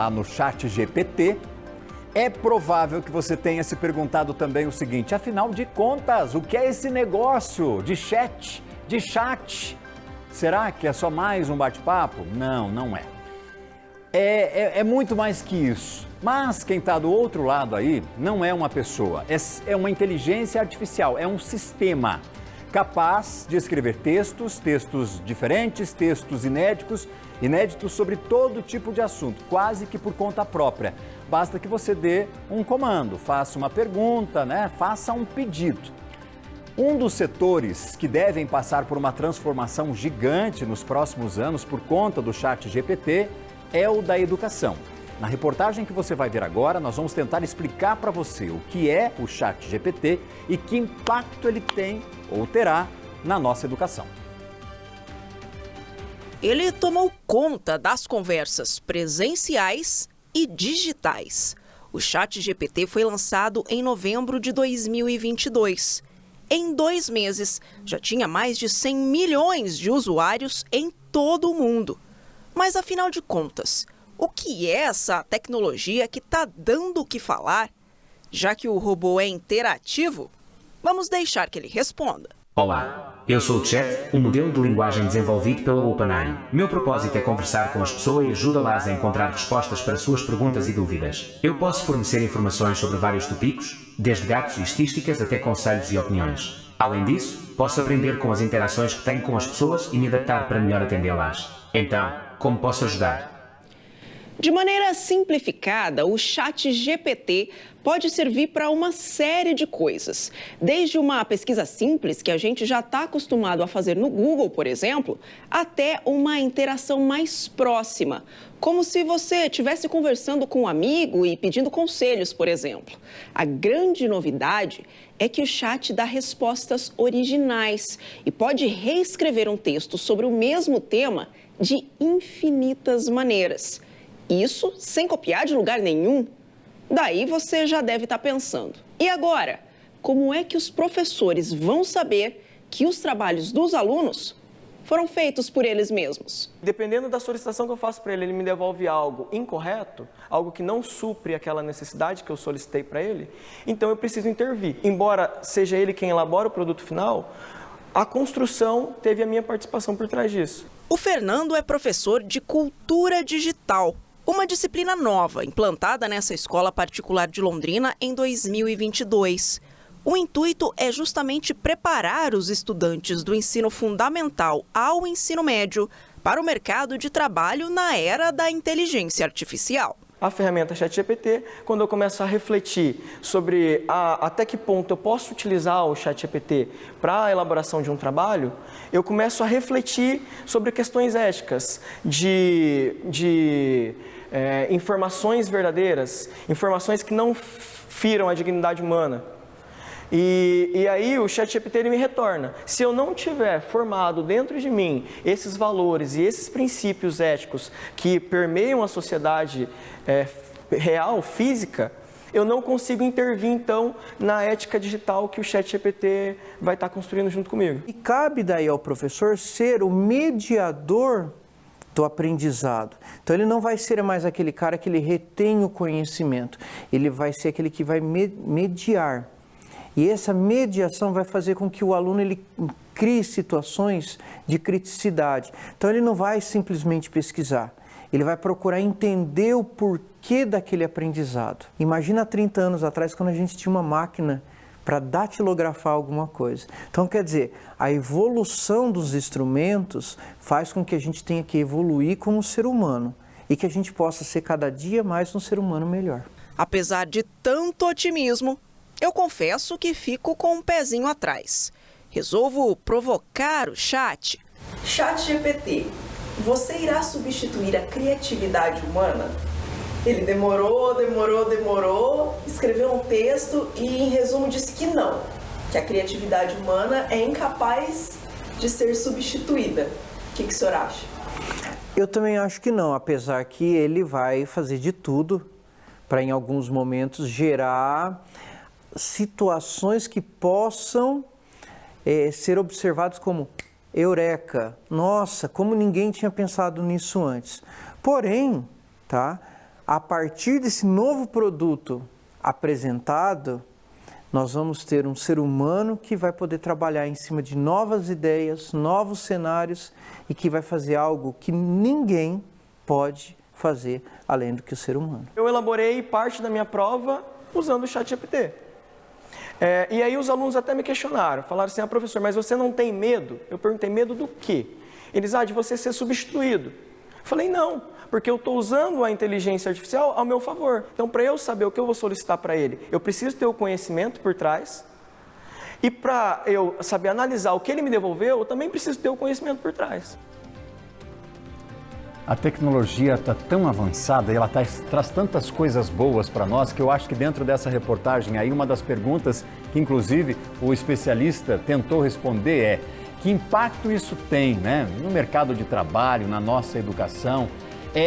Lá no ChatGPT, é provável que você tenha se perguntado também o seguinte: afinal de contas, o que é esse negócio de chat, de chat? Será que é só mais um bate-papo? Não, não é. É muito mais que isso. Mas quem está do outro lado aí não é uma pessoa, é uma inteligência artificial, é um sistema capaz de escrever textos diferentes, textos inéditos sobre todo tipo de assunto, quase que por conta própria. Basta que você dê um comando, faça uma pergunta, faça um pedido. Um dos setores que devem passar por uma transformação gigante nos próximos anos por conta do ChatGPT é o da educação. Na reportagem que você vai ver agora, nós vamos tentar explicar para você o que é o ChatGPT e que impacto ele tem ou terá na nossa educação. Ele tomou conta das conversas presenciais e digitais. O ChatGPT foi lançado em novembro de 2022. Em 2 meses, já tinha mais de 100 milhões de usuários em todo o mundo. Mas, afinal de contas, o que é essa tecnologia que está dando o que falar? Já que o robô é interativo, vamos deixar que ele responda. Olá, eu sou o Chat, um modelo de linguagem desenvolvido pela OpenAI. Meu propósito é conversar com as pessoas e ajudá-las a encontrar respostas para suas perguntas e dúvidas. Eu posso fornecer informações sobre vários tópicos, desde gatos e estatísticas até conselhos e opiniões. Além disso, posso aprender com as interações que tenho com as pessoas e me adaptar para melhor atendê-las. Então, como posso ajudar? De maneira simplificada, o ChatGPT pode servir para uma série de coisas. Desde uma pesquisa simples, que a gente já está acostumado a fazer no Google, por exemplo, até uma interação mais próxima, como se você estivesse conversando com um amigo e pedindo conselhos, por exemplo. A grande novidade é que o chat dá respostas originais e pode reescrever um texto sobre o mesmo tema de infinitas maneiras. Isso sem copiar de lugar nenhum. Daí você já deve estar pensando: e agora? Como é que os professores vão saber que os trabalhos dos alunos foram feitos por eles mesmos? Dependendo da solicitação que eu faço para ele, ele me devolve algo incorreto, algo que não supre aquela necessidade que eu solicitei para ele, então eu preciso intervir. Embora seja ele quem elabora o produto final, a construção teve a minha participação por trás disso. O Fernando é professor de cultura digital, uma disciplina nova implantada nessa escola particular de Londrina em 2022. O intuito é justamente preparar os estudantes do ensino fundamental ao ensino médio para o mercado de trabalho na era da inteligência artificial. A ferramenta ChatGPT, quando eu começo a refletir sobre até que ponto eu posso utilizar o ChatGPT para a elaboração de um trabalho, eu começo a refletir sobre questões éticas de informações verdadeiras, informações que não firam a dignidade humana. E aí o ChatGPT ele me retorna: se eu não tiver formado dentro de mim esses valores e esses princípios éticos que permeiam a sociedade real, física, eu não consigo intervir então na ética digital que o ChatGPT vai estar construindo junto comigo. E cabe daí ao professor ser o mediador do aprendizado. Então ele não vai ser mais aquele cara que ele retém o conhecimento, ele vai ser aquele que vai mediar. E essa mediação vai fazer com que o aluno ele crie situações de criticidade. Então ele não vai simplesmente pesquisar, ele vai procurar entender o porquê daquele aprendizado. Imagina há 30 anos atrás, quando a gente tinha uma máquina para datilografar alguma coisa. Então, quer dizer, a evolução dos instrumentos faz com que a gente tenha que evoluir como ser humano e que a gente possa ser cada dia mais um ser humano melhor. Apesar de tanto otimismo, eu confesso que fico com um pezinho atrás. Resolvo provocar o chat. ChatGPT, você irá substituir a criatividade humana? Ele demorou, escreveu um texto e, em resumo, disse que não, que a criatividade humana é incapaz de ser substituída. O que o senhor acha? Eu também acho que não, apesar que ele vai fazer de tudo para, em alguns momentos, gerar situações que possam ser observados como eureka, nossa, como ninguém tinha pensado nisso antes. Porém, A partir desse novo produto apresentado, nós vamos ter um ser humano que vai poder trabalhar em cima de novas ideias, novos cenários e que vai fazer algo que ninguém pode fazer além do que o ser humano. Eu elaborei parte da minha prova usando o ChatGPT. E aí os alunos até me questionaram, falaram assim, professor, mas você não tem medo? Eu perguntei, medo do quê? Eles, de você ser substituído. Eu falei, não, porque eu estou usando a inteligência artificial ao meu favor. Então, para eu saber o que eu vou solicitar para ele, eu preciso ter o conhecimento por trás. E para eu saber analisar o que ele me devolveu, eu também preciso ter o conhecimento por trás. A tecnologia está tão avançada e ela traz tantas coisas boas para nós que eu acho que dentro dessa reportagem aí, uma das perguntas que inclusive o especialista tentou responder é: que impacto isso tem, né, no mercado de trabalho, na nossa educação?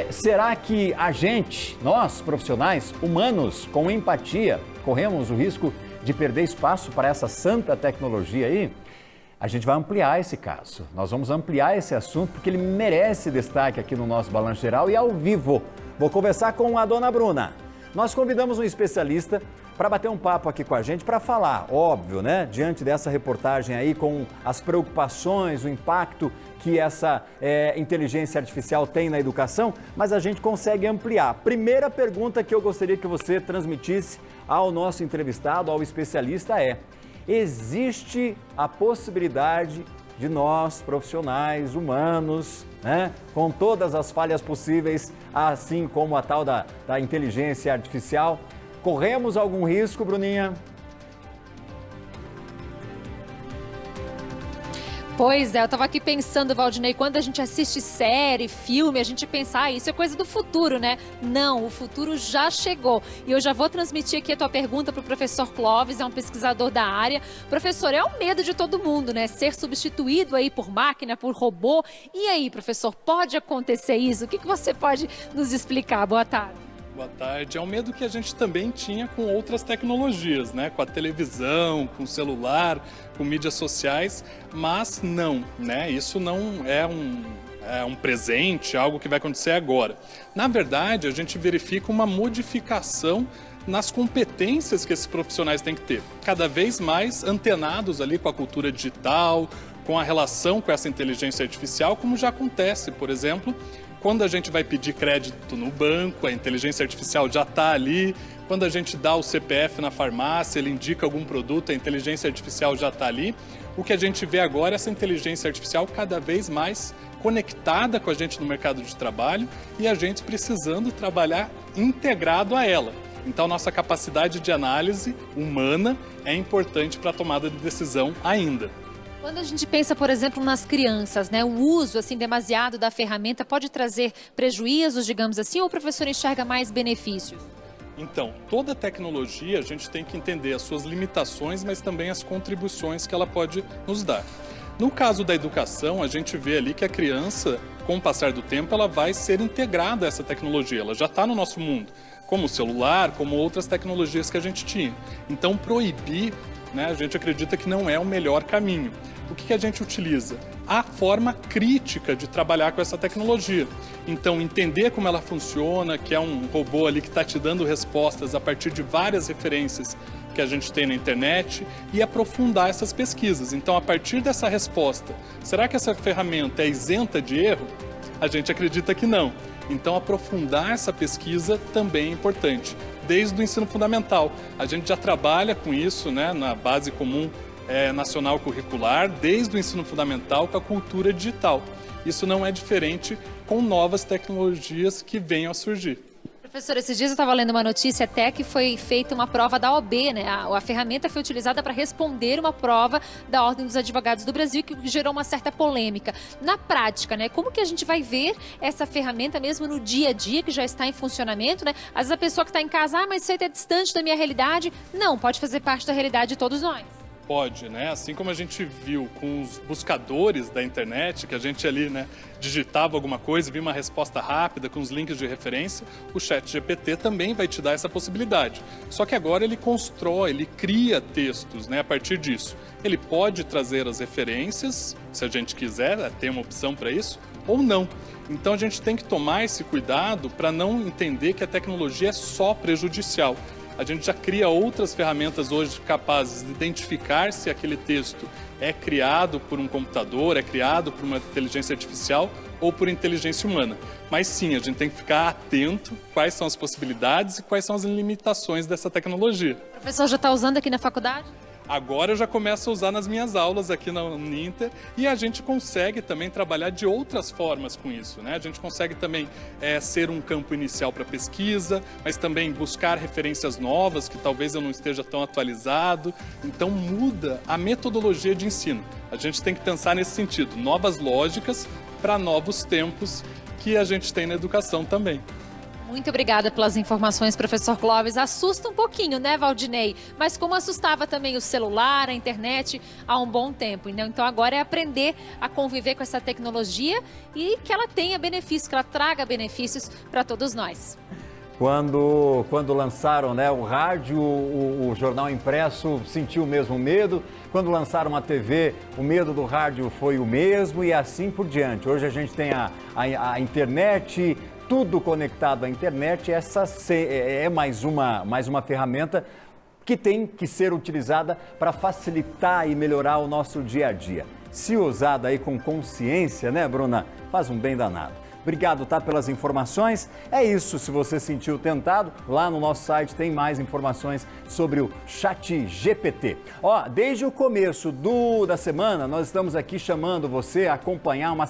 Será que a gente, nós profissionais, humanos, com empatia, corremos o risco de perder espaço para essa santa tecnologia aí? A gente vai ampliar esse caso, nós vamos ampliar esse assunto porque ele merece destaque aqui no nosso Balanço Geral e ao vivo. Vou conversar com a dona Bruna. Nós convidamos um especialista para bater um papo aqui com a gente, para falar, óbvio, né, diante dessa reportagem aí com as preocupações, o impacto que essa inteligência artificial tem na educação, mas a gente consegue ampliar. Primeira pergunta que eu gostaria que você transmitisse ao nosso entrevistado, ao especialista é: existe a possibilidade de nós, profissionais, humanos, né, com todas as falhas possíveis, assim como a tal da inteligência artificial, corremos algum risco, Bruninha? Pois é, eu estava aqui pensando, Valdinei, quando a gente assiste série, filme, a gente pensa, isso é coisa do futuro, né? Não, o futuro já chegou. E eu já vou transmitir aqui a tua pergunta para o professor Clóvis, é um pesquisador da área. Professor, é o medo de todo mundo, né? Ser substituído aí por máquina, por robô. E aí, professor, pode acontecer isso? O que você pode nos explicar? Boa tarde. Boa tarde. É um medo que a gente também tinha com outras tecnologias, né? Com a televisão, com o celular, com mídias sociais, mas não, né? Isso não é um presente, algo que vai acontecer agora. Na verdade, a gente verifica uma modificação nas competências que esses profissionais têm que ter, cada vez mais antenados ali com a cultura digital, com a relação com essa inteligência artificial, como já acontece, por exemplo, quando a gente vai pedir crédito no banco, a inteligência artificial já está ali. Quando a gente dá o CPF na farmácia, ele indica algum produto, a inteligência artificial já está ali. O que a gente vê agora é essa inteligência artificial cada vez mais conectada com a gente no mercado de trabalho e a gente precisando trabalhar integrado a ela. Então, nossa capacidade de análise humana é importante para a tomada de decisão ainda. Quando a gente pensa, por exemplo, nas crianças, né, o uso assim demasiado da ferramenta pode trazer prejuízos, digamos assim, ou o professor enxerga mais benefícios? Então, toda tecnologia a gente tem que entender as suas limitações, mas também as contribuições que ela pode nos dar. No caso da educação, a gente vê ali que a criança, com o passar do tempo, ela vai ser integrada a essa tecnologia, ela já está no nosso mundo, como o celular, como outras tecnologias que a gente tinha. Então, proibir, né, a gente acredita que não é o melhor caminho. O que a gente utiliza? A forma crítica de trabalhar com essa tecnologia. Então, entender como ela funciona, que é um robô ali que está te dando respostas a partir de várias referências que a gente tem na internet e aprofundar essas pesquisas. Então, a partir dessa resposta, será que essa ferramenta é isenta de erro? A gente acredita que não. Então, aprofundar essa pesquisa também é importante. Desde o ensino fundamental, a gente já trabalha com isso, né, na base comum nacional curricular, desde o ensino fundamental com a cultura digital. Isso não é diferente com novas tecnologias que venham a surgir. Professor, esses dias eu estava lendo uma notícia até que foi feita uma prova da OAB, né? A ferramenta foi utilizada para responder uma prova da Ordem dos Advogados do Brasil que gerou uma certa polêmica. Na prática, né? Como que a gente vai ver essa ferramenta mesmo no dia a dia que já está em funcionamento, né? Às vezes a pessoa que está em casa, mas isso aí é distante da minha realidade. Não, pode fazer parte da realidade de todos nós. Pode, né? Assim como a gente viu com os buscadores da internet, que a gente ali, né, digitava alguma coisa, via uma resposta rápida com os links de referência, o ChatGPT também vai te dar essa possibilidade. Só que agora ele constrói, ele cria textos, né, a partir disso. Ele pode trazer as referências, se a gente quiser, tem uma opção para isso, ou não. Então a gente tem que tomar esse cuidado para não entender que a tecnologia é só prejudicial. A gente já cria outras ferramentas hoje capazes de identificar se aquele texto é criado por um computador, é criado por uma inteligência artificial ou por inteligência humana. Mas sim, a gente tem que ficar atento quais são as possibilidades e quais são as limitações dessa tecnologia. O professor já está usando aqui na faculdade? Agora eu já começo a usar nas minhas aulas aqui na Uninter e a gente consegue também trabalhar de outras formas com isso, né? A gente consegue também ser um campo inicial para pesquisa, mas também buscar referências novas que talvez eu não esteja tão atualizado. Então muda a metodologia de ensino. A gente tem que pensar nesse sentido, novas lógicas para novos tempos que a gente tem na educação também. Muito obrigada pelas informações, professor Clóvis. Assusta um pouquinho, né, Valdinei? Mas como assustava também o celular, a internet, há um bom tempo. Então agora é aprender a conviver com essa tecnologia e que ela tenha benefícios, que ela traga benefícios para todos nós. Quando lançaram, né, o rádio, o jornal impresso sentiu o mesmo medo. Quando lançaram a TV, o medo do rádio foi o mesmo e assim por diante. Hoje a gente tem a internet, tudo conectado à internet. Essa é mais uma ferramenta que tem que ser utilizada para facilitar e melhorar o nosso dia a dia. Se usada aí com consciência, né, Bruna? Faz um bem danado. Obrigado, tá, pelas informações. É isso, se você sentiu tentado, lá no nosso site tem mais informações sobre o ChatGPT. Ó, desde o começo da semana, nós estamos aqui chamando você a acompanhar uma